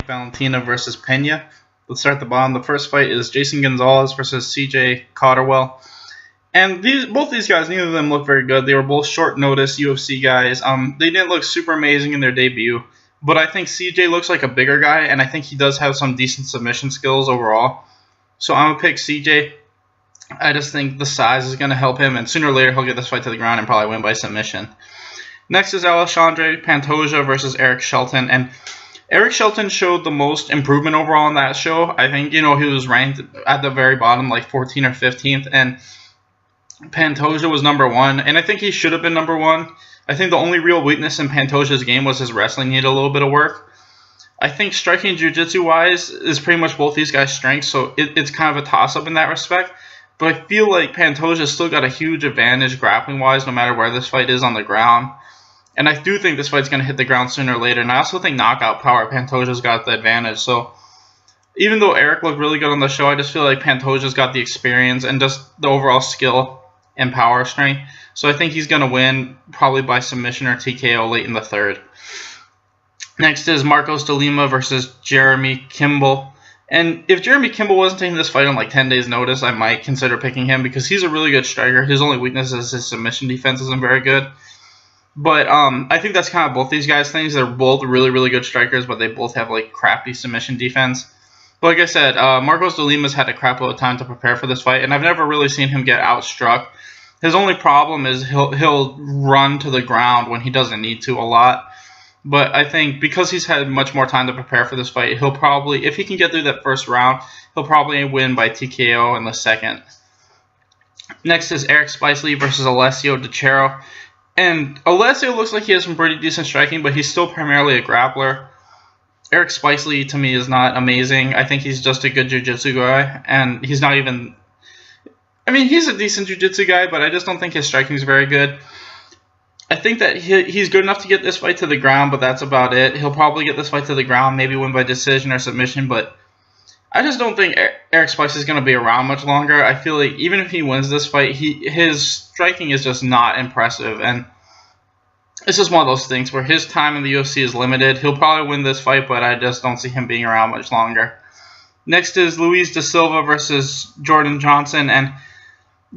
Valentina versus Pena. Let's start at the bottom. The first fight is Jason Gonzalez versus CJ Cotterwell. And both these guys, neither of them look very good. They were both short notice UFC guys. They didn't look super amazing in their debut, but I think CJ looks like a bigger guy, and I think he does have some decent submission skills overall. So I'm gonna pick CJ. I just think the size is gonna help him, and sooner or later he'll get this fight to the ground and probably win by submission. Next is Alexandre Pantoja versus Eric Shelton, and Eric Shelton showed the most improvement overall in that show. I think, he was ranked at the very bottom, like 14th or 15th, and Pantoja was number 1, and I think he should have been number 1. I think the only real weakness in Pantoja's game was his wrestling needed a little bit of work. I think striking jiu-jitsu-wise is pretty much both these guys' strengths, so it's kind of a toss-up in that respect. But I feel like Pantoja's still got a huge advantage grappling-wise no matter where this fight is on the ground. And I do think this fight's going to hit the ground sooner or later, and I also think knockout power, Pantoja's got the advantage. So even though Eric looked really good on the show, I just feel like Pantoja's got the experience and just the overall skill and power strength. So I think he's going to win probably by submission or TKO late in the third. Next is Marcos de Lima versus Jeremy Kimball. And if Jeremy Kimball wasn't taking this fight on like 10 days notice, I might consider picking him because he's a really good striker. His only weakness is his submission defense isn't very good. But I think that's kind of both these guys' things. They're both really, really good strikers, but they both have like crappy submission defense. But like I said, Marcos de Lima's had a crap load of time to prepare for this fight, and I've never really seen him get outstruck. His only problem is he'll run to the ground when he doesn't need to a lot. But I think because he's had much more time to prepare for this fight, he'll probably, if he can get through that first round, he'll probably win by TKO in the second. Next is Eric Spicely versus Alessio DiCero. And Alessio looks like he has some pretty decent striking, but he's still primarily a grappler. Eric Spicely, to me, is not amazing. I think he's just a good jiu-jitsu guy, and he's not even... I mean, he's a decent jiu-jitsu guy, but I just don't think his striking is very good. I think that he's good enough to get this fight to the ground, but that's about it. He'll probably get this fight to the ground, maybe win by decision or submission, but I just don't think Eric Spicely is going to be around much longer. I feel like even if he wins this fight, his striking is just not impressive, and it's just one of those things where his time in the UFC is limited. He'll probably win this fight, but I just don't see him being around much longer. Next is Luis da Silva versus Jordan Johnson, and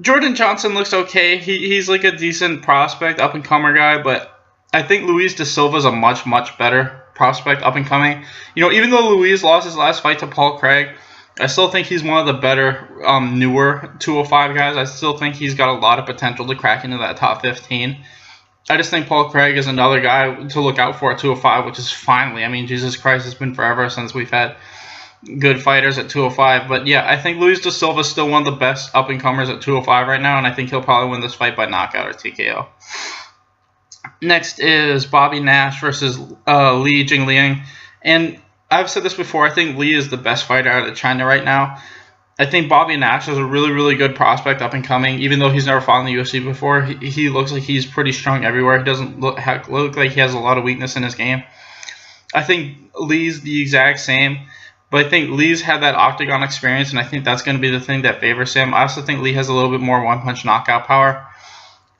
Jordan Johnson looks okay. He's like a decent prospect, up-and-comer guy, but I think Luis da Silva is a much, much better prospect, up-and-coming. Even though Luis lost his last fight to Paul Craig, I still think he's one of the better, newer 205 guys. I still think he's got a lot of potential to crack into that top 15. I just think Paul Craig is another guy to look out for at 205, which is finally, I mean, Jesus Christ, it's been forever since we've had good fighters at 205. But yeah, I think Luis da Silva is still one of the best up-and-comers at 205 right now, and I think he'll probably win this fight by knockout or TKO. Next is Bobby Nash versus Li Jingliang. And I've said this before, I think Li is the best fighter out of China right now. I think Bobby Nash is a really, really good prospect up and coming. Even though he's never fought in the UFC before, he looks like he's pretty strong everywhere. He doesn't look like he has a lot of weakness in his game. I think Li's the exact same. But I think Li's had that octagon experience, and I think that's going to be the thing that favors him. I also think Li has a little bit more one-punch knockout power.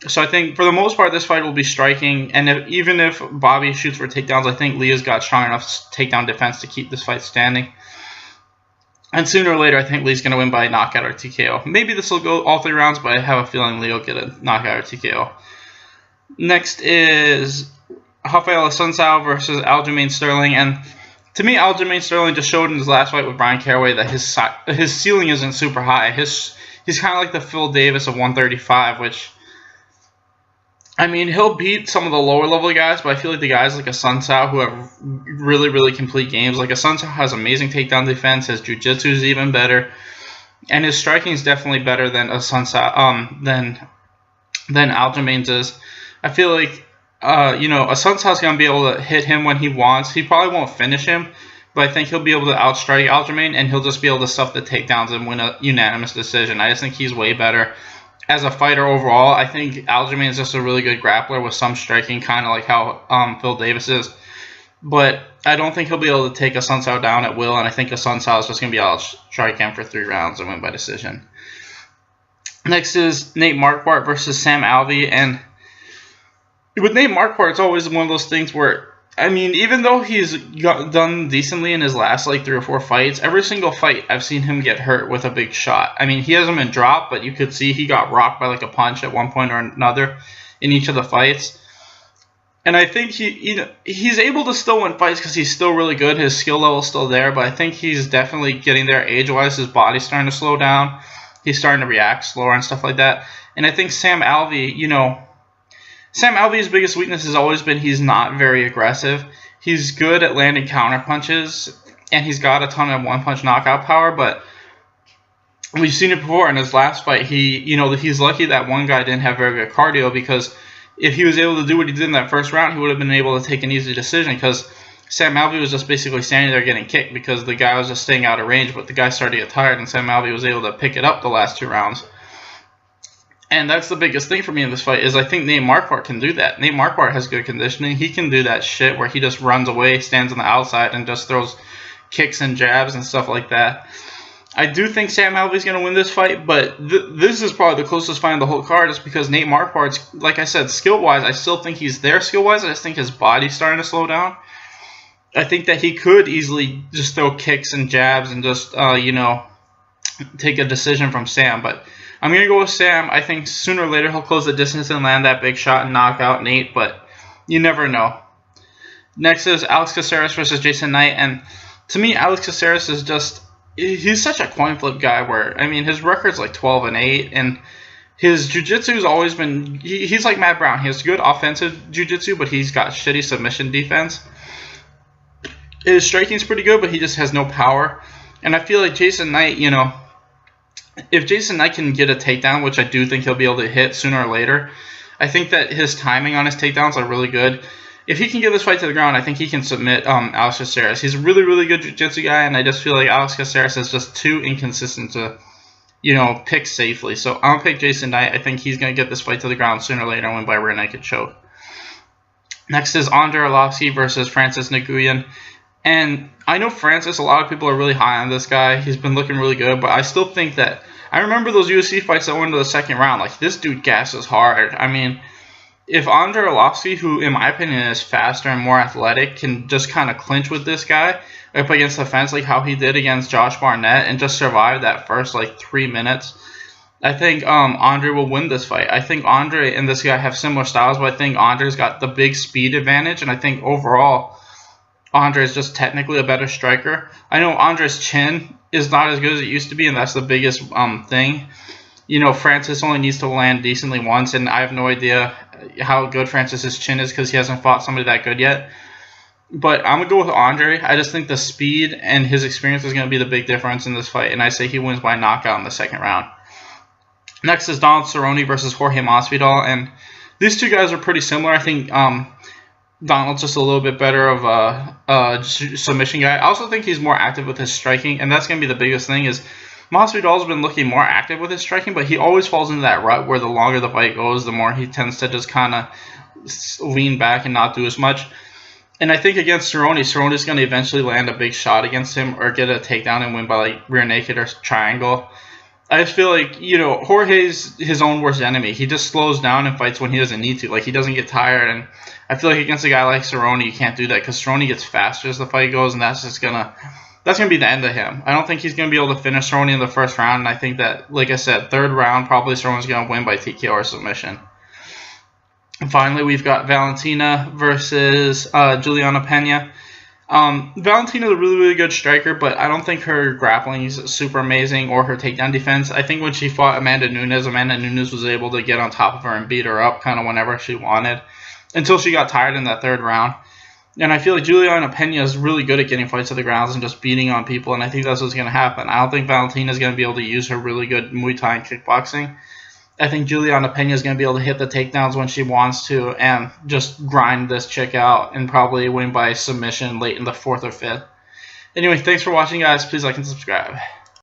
So I think, for the most part, this fight will be striking. And even if Bobby shoots for takedowns, I think Li has got strong enough takedown defense to keep this fight standing. And sooner or later, I think Li's going to win by knockout or TKO. Maybe this will go all 3 rounds, but I have a feeling Li will get a knockout or TKO. Next is Rafael Assunção versus Aljamain Sterling. And to me, Aljamain Sterling just showed in his last fight with Brian Caraway that his ceiling isn't super high. He's kind of like the Phil Davis of 135, which, I mean, he'll beat some of the lower level guys, but I feel like the guys like Assunção who have really, really complete games, like Assunção has amazing takedown defense, his jiu-jitsu is even better, and his striking is definitely better than Assunção, than Aljamain's is. I feel like Assunção's going to be able to hit him when he wants. He probably won't finish him, but I think he'll be able to outstrike Aljamain, and he'll just be able to stuff the takedowns and win a unanimous decision. I just think he's way better as a fighter overall. I think Aljamain is just a really good grappler with some striking, kind of like how Phil Davis is. But I don't think he'll be able to take Assunção down at will, and I think Assunção is just going to be able to strike him for 3 rounds and win by decision. Next is Nate Marquardt versus Sam Alvey, and with Nate Marquardt, it's always one of those things where I mean, even though he's done decently in his last like 3 or 4 fights, every single fight I've seen him get hurt with a big shot. I mean, he hasn't been dropped, but you could see he got rocked by like a punch at one point or another in each of the fights. And I think he's able to still win fights because he's still really good. His skill level's still there, but I think he's definitely getting there age-wise. His body's starting to slow down. He's starting to react slower and stuff like that. And I think Sam Alvey, Sam Alvey's biggest weakness has always been he's not very aggressive. He's good at landing counter punches, and he's got a ton of one-punch knockout power, but we've seen it before in his last fight. He's lucky that one guy didn't have very good cardio, because if he was able to do what he did in that first round, he would have been able to take an easy decision, because Sam Alvey was just basically standing there getting kicked because the guy was just staying out of range, but the guy started to get tired, and Sam Alvey was able to pick it up the last 2 rounds. And that's the biggest thing for me in this fight, is I think Nate Marquardt can do that. Nate Marquardt has good conditioning. He can do that shit where he just runs away, stands on the outside, and just throws kicks and jabs and stuff like that. I do think Sam Alvey's going to win this fight, but this is probably the closest fight in the whole card, just because Nate Marquardt's, like I said, skill-wise, I still think he's there skill-wise. I just think his body's starting to slow down. I think that he could easily just throw kicks and jabs and just, take a decision from Sam, but I'm going to go with Sam. I think sooner or later he'll close the distance and land that big shot and knock out Nate, but you never know. Next is Alex Caceres versus Jason Knight, and to me, Alex Caceres is just, he's such a coin flip guy where, I mean, his record's like 12-8, and his jiu-jitsu's always been, he's like Matt Brown. He has good offensive jiu-jitsu, but he's got shitty submission defense. His striking's pretty good, but he just has no power. And I feel like Jason Knight, if Jason Knight can get a takedown, which I do think he'll be able to hit sooner or later, I think that his timing on his takedowns are really good. If he can get this fight to the ground, I think he can submit Alex Caceres. He's a really, really good jiu-jitsu guy, and I just feel like Alex Caceres is just too inconsistent to, pick safely. So I'll pick Jason Knight. I think he's going to get this fight to the ground sooner or later and win by rear naked choke. Next is Andrei Arlovski versus Francis Nguyen. And I know Francis, a lot of people are really high on this guy. He's been looking really good, but I still think that, I remember those UFC fights that went to the second round. Like, this dude gasses hard. I mean, if Andrei Arlovski, who in my opinion is faster and more athletic, can just kind of clinch with this guy up against the fence like how he did against Josh Barnett and just survive that first 3 minutes, I think Andrei will win this fight. I think Andrei and this guy have similar styles, but I think Andrei's got the big speed advantage, and I think overall Andrei is just technically a better striker. I know Andrei's chin is not as good as it used to be, and that's the biggest thing. Francis only needs to land decently once, and I have no idea how good Francis's chin is because he hasn't fought somebody that good yet. But I'm going to go with Andrei. I just think the speed and his experience is going to be the big difference in this fight, and I say he wins by knockout in the second round. Next is Donald Cerrone versus Jorge Masvidal, and these two guys are pretty similar. I think Donald's just a little bit better of a submission guy. I also think he's more active with his striking, and that's going to be the biggest thing is Masvidal's been looking more active with his striking, but he always falls into that rut where the longer the fight goes, the more he tends to just kind of lean back and not do as much. And I think against Cerrone's going to eventually land a big shot against him or get a takedown and win by rear naked or triangle. I just feel like, Jorge's his own worst enemy. He just slows down and fights when he doesn't need to. He doesn't get tired. And I feel like against a guy like Cerrone, you can't do that because Cerrone gets faster as the fight goes, and that's going to be the end of him. I don't think he's going to be able to finish Cerrone in the first round, and I think that, like I said, third round, probably Cerrone's going to win by TKO or submission. And finally, we've got Valentina versus Juliana Pena. Valentina's a really, really good striker, but I don't think her grappling is super amazing or her takedown defense. I think when she fought Amanda Nunes was able to get on top of her and beat her up kind of whenever she wanted until she got tired in that third round. And I feel like Juliana Pena is really good at getting fights to the ground and just beating on people, and I think that's what's going to happen. I don't think Valentina is going to be able to use her really good Muay Thai and kickboxing. I think Juliana Pena is going to be able to hit the takedowns when she wants to and just grind this chick out and probably win by submission late in the 4th or 5th. Anyway, thanks for watching, guys. Please like and subscribe.